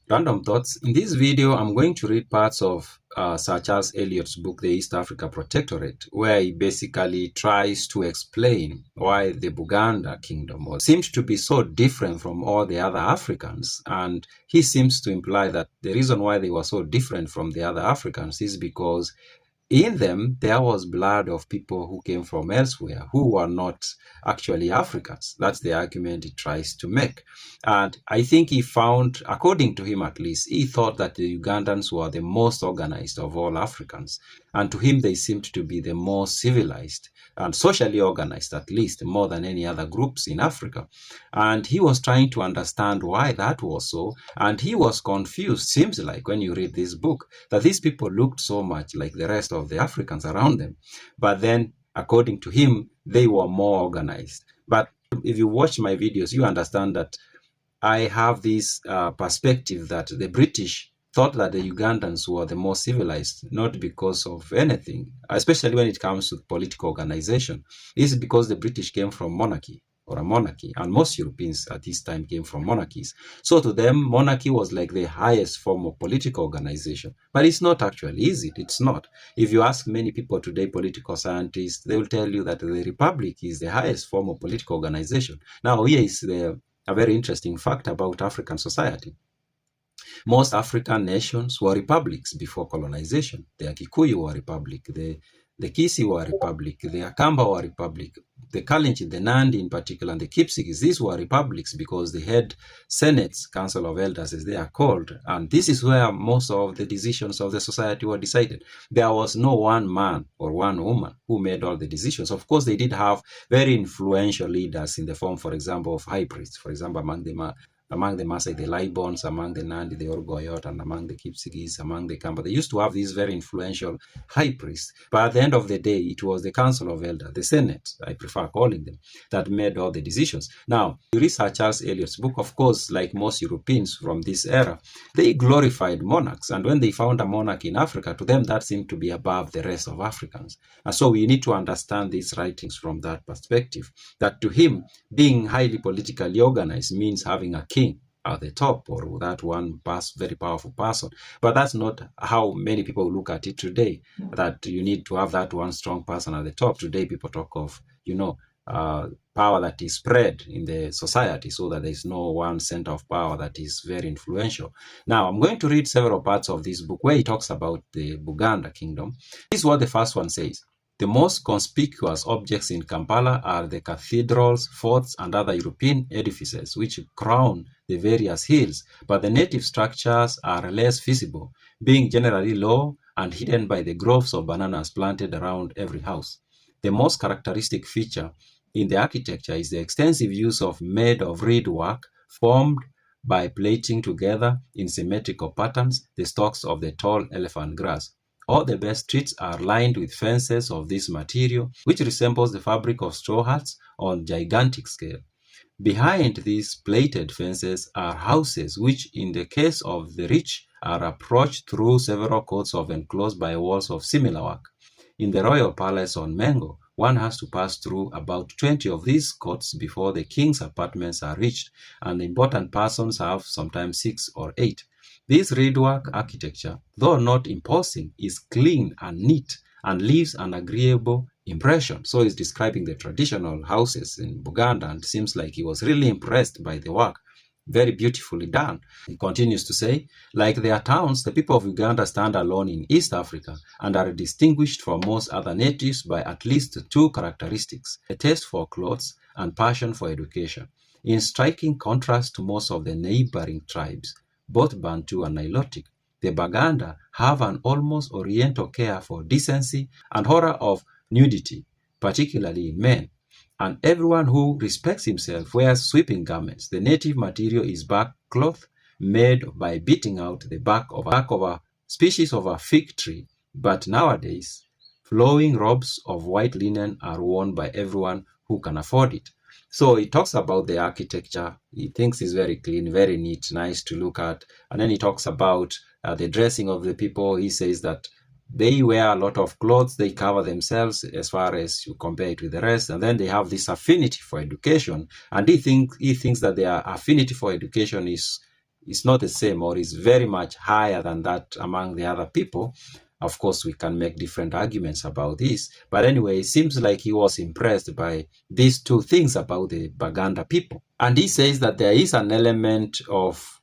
Random thoughts. In this video, I'm going to read parts of Sir Charles Elliot's book, The East Africa Protectorate, where he basically tries to explain why the Buganda kingdom seems to be so different from all the other Africans. And he seems to imply that the reason why they were so different from the other Africans is because in them, there was blood of people who came from elsewhere, who were not actually Africans. That's the argument he tries to make. And I think he found, according to him at least, he thought that the Ugandans were the most organized of all Africans. And to him, they seemed to be the most civilized and socially organized, at least, more than any other groups in Africa. And he was trying to understand why that was so. And he was confused, seems like, when you read this book, that these people looked so much like the rest of the Africans around them. But then, according to him, they were more organized. But if you watch my videos, you understand that I have this perspective that the British thought that the Ugandans were the most civilized, not because of anything, especially when it comes to political organization. This is because the British came from monarchy, or a monarchy, and most Europeans at this time came from monarchies. So to them, monarchy was like the highest form of political organization. But it's not actually, is it? It's not. If you ask many people today, political scientists, they will tell you that the republic is the highest form of political organization. Now, here is a very interesting fact about African society. Most African nations were republics before colonization. The Kikuyu were republic, the Kisi were republic, the Akamba were republic, the Kalenjin, the Nandi in particular, and the Kipsigis, these were republics because they had senates, council of elders as they are called, and this is where most of the decisions of the society were decided. There was no one man or one woman who made all the decisions. Of course, they did have very influential leaders in the form, for example, of high priests, for example, among the Maasai, the Libons, among the Nandi, the Orgoyot, and among the Kipsigis, among the Kamba. They used to have these very influential high priests. But at the end of the day, it was the Council of Elders, the Senate, I prefer calling them, that made all the decisions. Now, you read Sir Charles Elliot's book, of course, like most Europeans from this era, they glorified monarchs. And when they found a monarch in Africa, to them, that seemed to be above the rest of Africans. And so we need to understand these writings from that perspective, that to him, being highly politically organized means having a king at the top, or that one very powerful person. But that's not how many people look at it today, that you need to have that one strong person at the top. Today, people talk of, power that is spread in the society so that there's no one center of power that is very influential. Now, I'm going to read several parts of this book where he talks about the Buganda kingdom. This is what the first one says. The most conspicuous objects in Kampala are the cathedrals, forts, and other European edifices which crown the various hills, but the native structures are less visible, being generally low and hidden by the groves of bananas planted around every house. The most characteristic feature in the architecture is the extensive use of made-of-reed work formed by plating together in symmetrical patterns the stalks of the tall elephant grass. All the best streets are lined with fences of this material, which resembles the fabric of straw huts on gigantic scale. Behind these plated fences are houses which, in the case of the rich, are approached through several courts of enclosed by walls of similar work. In the royal palace on Mengo, one has to pass through about 20 of these courts before the king's apartments are reached, and important persons have sometimes 6 or 8. This reedwork architecture, though not imposing, is clean and neat and leaves an agreeable impression. So he's describing the traditional houses in Buganda, and it seems like he was really impressed by the work. Very beautifully done. He continues to say, like their towns, the people of Uganda stand alone in East Africa and are distinguished from most other natives by at least 2 characteristics: a taste for clothes and passion for education. In striking contrast to most of the neighboring tribes, both Bantu and Nilotic, the Baganda have an almost oriental care for decency and horror of nudity, particularly in men. And everyone who respects himself wears sweeping garments. The native material is bark cloth made by beating out the bark of a species of a fig tree. But nowadays, flowing robes of white linen are worn by everyone who can afford it. So he talks about the architecture. He thinks it's very clean, very neat, nice to look at. And then he talks about the dressing of the people. He says that they wear a lot of clothes, they cover themselves as far as you compare it with the rest, and then they have this affinity for education. And he thinks that their affinity for education is is not the same, or is very much higher than that among the other people. Of course, we can make different arguments about this. But anyway, it seems like he was impressed by these two things about the Baganda people. And he says that there is an element of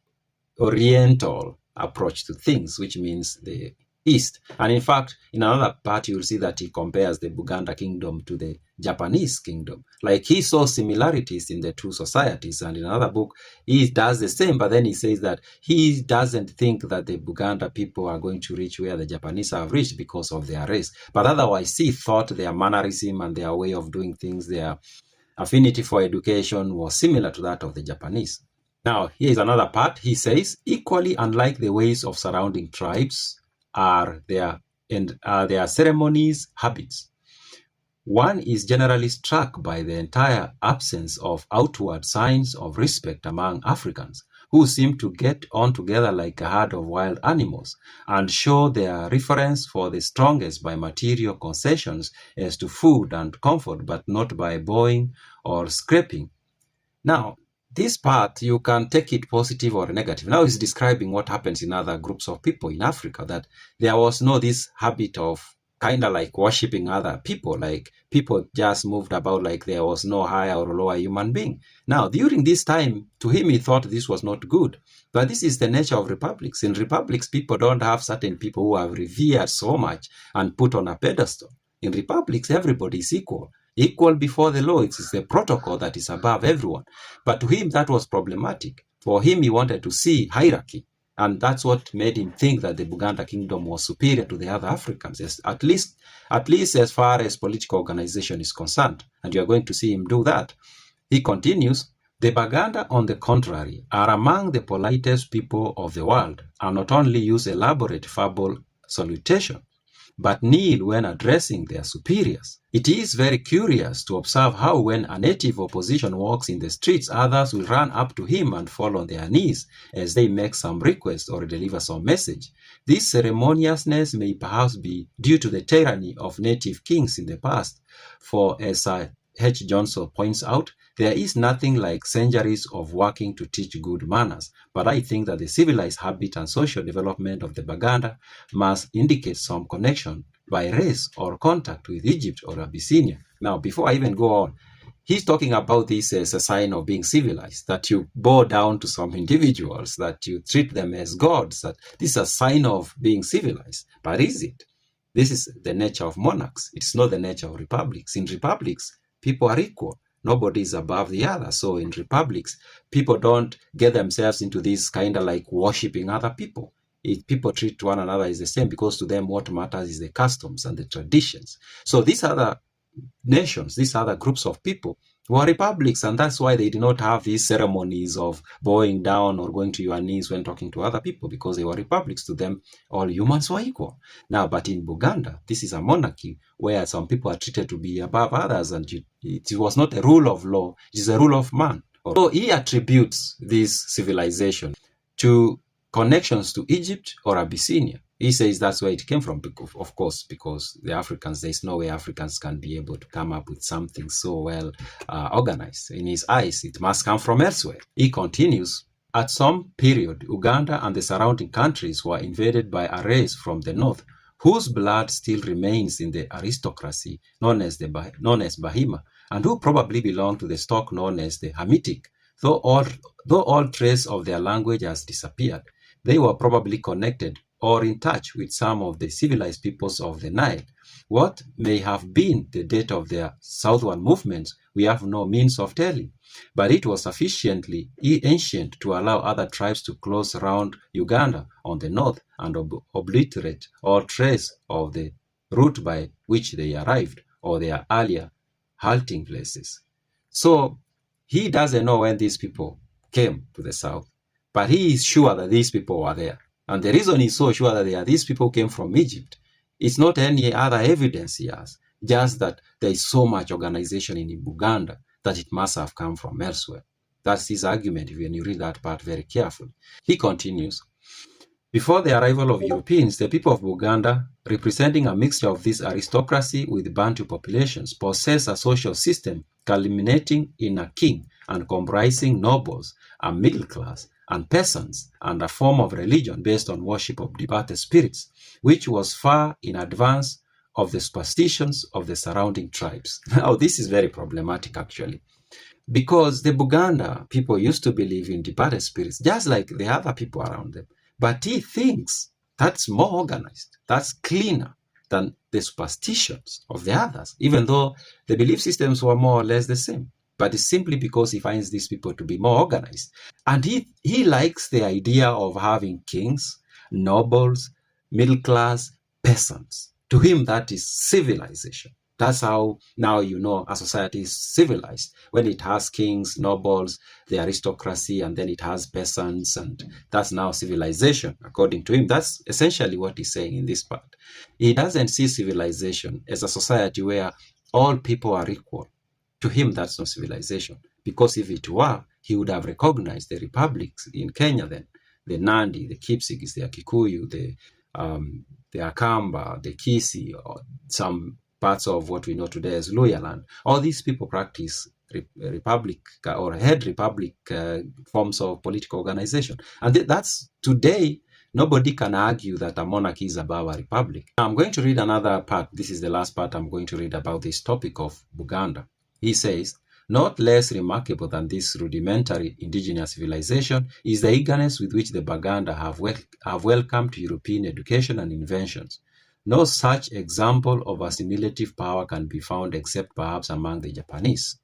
Oriental approach to things, which means the East. And in fact, in another part, you'll see that he compares the Buganda kingdom to the Japanese kingdom. Like, he saw similarities in the two societies. And in another book, he does the same, but then he says that he doesn't think that the Buganda people are going to reach where the Japanese have reached because of their race. But otherwise, he thought their mannerism and their way of doing things, their affinity for education was similar to that of the Japanese. Now, here is another part. He says, equally unlike the ways of surrounding tribes are their ceremonies, habits. One is generally struck by the entire absence of outward signs of respect among Africans, who seem to get on together like a herd of wild animals and show their reverence for the strongest by material concessions as to food and comfort, but not by bowing or scraping. Now, this part, you can take it positive or negative. Now he's describing what happens in other groups of people in Africa, that there was no this habit of kind of like worshipping other people, like people just moved about like there was no higher or lower human being. Now, during this time, to him, he thought this was not good. But this is the nature of republics. In republics, people don't have certain people who are revered so much and put on a pedestal. In republics, everybody is equal. Equal before the law. It is the protocol that is above everyone. But to him, that was problematic. For him, he wanted to see hierarchy. And that's what made him think that the Buganda kingdom was superior to the other Africans, at least as far as political organization is concerned. And you are going to see him do that. He continues, the Baganda, on the contrary, are among the politest people of the world, and not only use elaborate verbal salutation, but kneel when addressing their superiors. It is very curious to observe how when a native opposition walks in the streets, others will run up to him and fall on their knees as they make some request or deliver some message. This ceremoniousness may perhaps be due to the tyranny of native kings in the past, for as H. Johnson points out, there is nothing like centuries of working to teach good manners, but I think that the civilized habit and social development of the Baganda must indicate some connection by race or contact with Egypt or Abyssinia. Now, before I even go on, he's talking about this as a sign of being civilized, that you bow down to some individuals, that you treat them as gods, that this is a sign of being civilized. But is it? This is the nature of monarchs. It's not the nature of republics. In republics, people are equal. Nobody is above the other. So in republics, people don't get themselves into this kind of like worshipping other people. If people treat one another as the same, because to them what matters is the customs and the traditions. So these other nations, these other groups of people were republics, and that's why they did not have these ceremonies of bowing down or going to your knees when talking to other people, because they were republics. To them, all humans were equal. Now, but in Buganda, this is a monarchy where some people are treated to be above others, and it was not a rule of law, it is a rule of man. So he attributes this civilization to connections to Egypt or Abyssinia. He says that's where it came from, of course, because the Africans, there's no way Africans can be able to come up with something so well organized. In his eyes, it must come from elsewhere. He continues, at some period, Uganda and the surrounding countries were invaded by a race from the north, whose blood still remains in the aristocracy known as Bahima, and who probably belong to the stock known as the Hamitic. Though all trace of their language has disappeared, they were probably connected or in touch with some of the civilized peoples of the Nile. What may have been the date of their southward movements, we have no means of telling, but it was sufficiently ancient to allow other tribes to close around Uganda on the north and obliterate all trace of the route by which they arrived or their earlier halting places. So he doesn't know when these people came to the south, but he is sure that these people were there. And the reason he's so sure that these people came from Egypt, it's not any other evidence he has, just that there is so much organization in Buganda that it must have come from elsewhere. That's his argument when you read that part very carefully. He continues, before the arrival of Europeans, the people of Buganda, representing a mixture of this aristocracy with Bantu populations, possess a social system culminating in a king and comprising nobles, a middle class, and peasants, and a form of religion based on worship of departed spirits, which was far in advance of the superstitions of the surrounding tribes. Now, this is very problematic, actually, because the Buganda people used to believe in departed spirits just like the other people around them. But he thinks that's more organized, that's cleaner than the superstitions of the others, even though the belief systems were more or less the same. But it's simply because he finds these people to be more organized. And he likes the idea of having kings, nobles, middle class, peasants. To him, that is civilization. That's how now a society is civilized, when it has kings, nobles, the aristocracy, and then it has peasants, and that's now civilization, according to him. That's essentially what he's saying in this part. He doesn't see civilization as a society where all people are equal. To him, that's not civilization, because if it were, he would have recognized the republics in Kenya then, the Nandi, the Kipsigis, the Akikuyu, the Akamba, the Kisi, or some parts of what we know today as Luhyaland. All these people practice republic or had republic forms of political organization. And that's today, nobody can argue that a monarchy is above a republic. Now, I'm going to read another part. This is the last part I'm going to read about this topic of Buganda. He says, not less remarkable than this rudimentary indigenous civilization is the eagerness with which the Baganda have welcomed European education and inventions. No such example of assimilative power can be found except perhaps among the Japanese.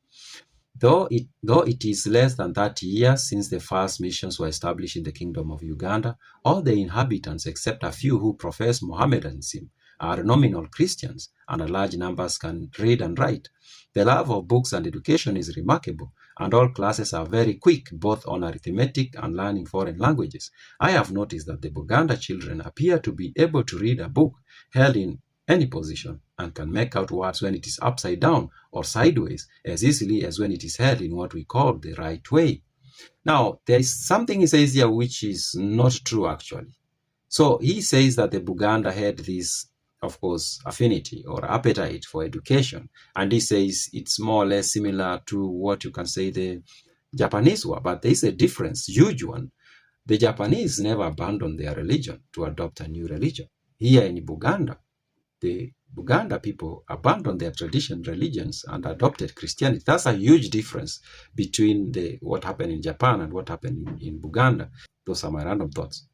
Though it is less than 30 years since the first missions were established in the Kingdom of Uganda, all the inhabitants, except a few who profess Mohammedanism, are nominal Christians, and a large numbers can read and write. The love of books and education is remarkable, and all classes are very quick, both on arithmetic and learning foreign languages. I have noticed that the Buganda children appear to be able to read a book held in any position and can make out words when it is upside down or sideways as easily as when it is held in what we call the right way. Now, there is something he says here which is not true, actually. So he says that the Buganda had this, of course, affinity or appetite for education. And he says it's more or less similar to what you can say the Japanese were. But there is a difference, huge one. The Japanese never abandoned their religion to adopt a new religion. Here in Buganda, the Buganda people abandoned their traditional religions and adopted Christianity. That's a huge difference between what happened in Japan and what happened in Buganda. Those are my random thoughts.